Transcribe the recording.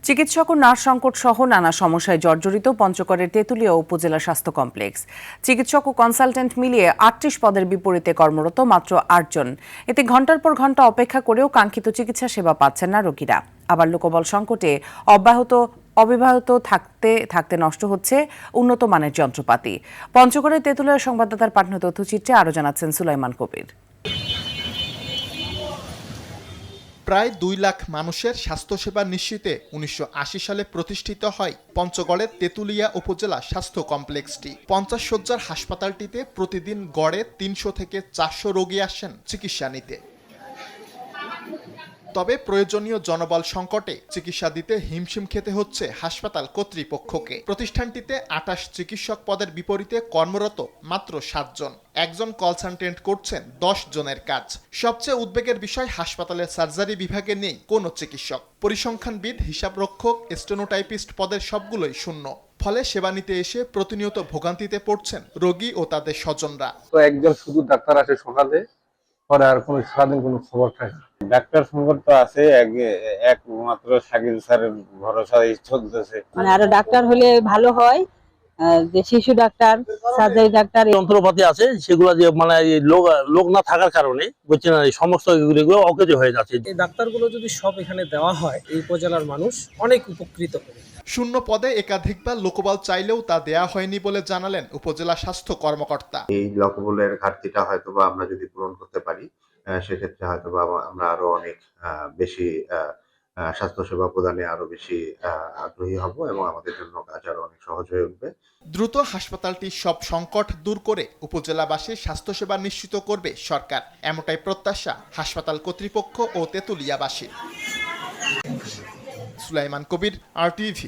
চিকিৎসক ও নার্স সংকট সহ নানা সমস্যায় জর্জরিত পঞ্চগড়ের তেঁতুলিয়া উপজেলা স্বাস্থ্য কমপ্লেক্স। চিকিৎসক ও কনসালটেন্ট মিলিয়ে ৩৮ পদের বিপরীতে কর্মরত মাত্র ৮ জন। এতে ঘন্টার পর ঘন্টা অপেক্ষা করেও কাঙ্ক্ষিত চিকিৎসা সেবা পাচ্ছেন না রোগীরা। আবার লোকবল সংকটে অব্যাহত থাকতে নষ্ট হচ্ছে উন্নত মানের যন্ত্রপাতি। পঞ্চগড়ের তেঁতুলিয়া সংবাদদাতার পাঠানো তথ্যচিত্রে আরও জানাচ্ছেন সুলাইমান কবির। প্রায় ২ লাখ মানুষের স্বাস্থ্যসেবা নিশ্চিতে ১৯৮০ সালে প্রতিষ্ঠিত হয় পঞ্চগড়ের তেঁতুলিয়া উপজেলা স্বাস্থ্য কমপ্লেক্সটি। ৫০ শয্যার হাসপাতালটিতে প্রতিদিন গড়ে ৩০০ থেকে ৪০০ রোগী আসেন চিকিৎসা নিতে। তবে প্রয়োজনীয় জনবল সংকটে চিকিৎসা দিতে হিমশিম খেতে হচ্ছে হাসপাতাল কর্তৃপক্ষকে। প্রতিষ্ঠানটিতে ২৮ চিকিৎসক পদের বিপরীতে কর্মরত মাত্র ৭ জন। একজন কনসালটেন্ট করছেন ১০ জনের কাজ। সবচেয়ে উদ্বেগের বিষয়, হাসপাতালের সার্জারি বিভাগে নেই কোনো চিকিৎসক। পরিসংখ্যানবিদ, হিসাবরক্ষক, স্টেনোটাইপিস্ট পদের সবগুলোই শূন্য। ফলে সেবা নিতে এসে প্রতিনিয়ত ভোগান্তিতে পড়ছেন রোগী ও তাদের স্বজনরা। তো একজন শুধু ডাক্তার আসে সকালে, পরে আর কোনো সারাদিন কোনো খবর থাকে না। ডাক্তার সংকট তো আছে, একমাত্র শাকিল স্যারের ভরসায় চলতেছে। মানে আরো ডাক্তার হলে ভালো হয়, যে শিশু ডাক্তার, সার্জারি ডাক্তার। যন্ত্রপাতি আছে সেগুলো যে মানে লোক না থাকার কারণে বুঝছেন এই সমস্ত এগুলো অকেজো হয়ে যাচ্ছে। এই ডাক্তারগুলো যদি সব এখানে দেওয়া হয়, এই উপজেলার মানুষ অনেক উপকৃত হবে। শূন্য পদে একাধিকবার লোকবল চাইলেও তা দেয়া হয়নি বলে জানালেন উপজেলা স্বাস্থ্য কর্মকর্তা। এই লোকবলের ঘাটতিটা হয়তোবা আমরা যদি পূরণ করতে পারি, সেক্ষেত্রে হয়তোবা আমরা আরো অনেক বেশি স্বাস্থ্যসেবা প্রদানে আরো বেশি আগ্রহী হব এবং আমাদের জন্য কাজ আরো অনেক সহজ হয়ে উঠবে। দ্রুত হাসপাতালটির সব সংকট দূর করে উপজেলাবাসীর স্বাস্থ্যসেবা নিশ্চিত করবে সরকার, এমনটাই প্রত্যাশা হাসপাতাল কর্তৃপক্ষ ও তেঁতুলিয়াবাসীর। সুলাইমান কবির, RTV।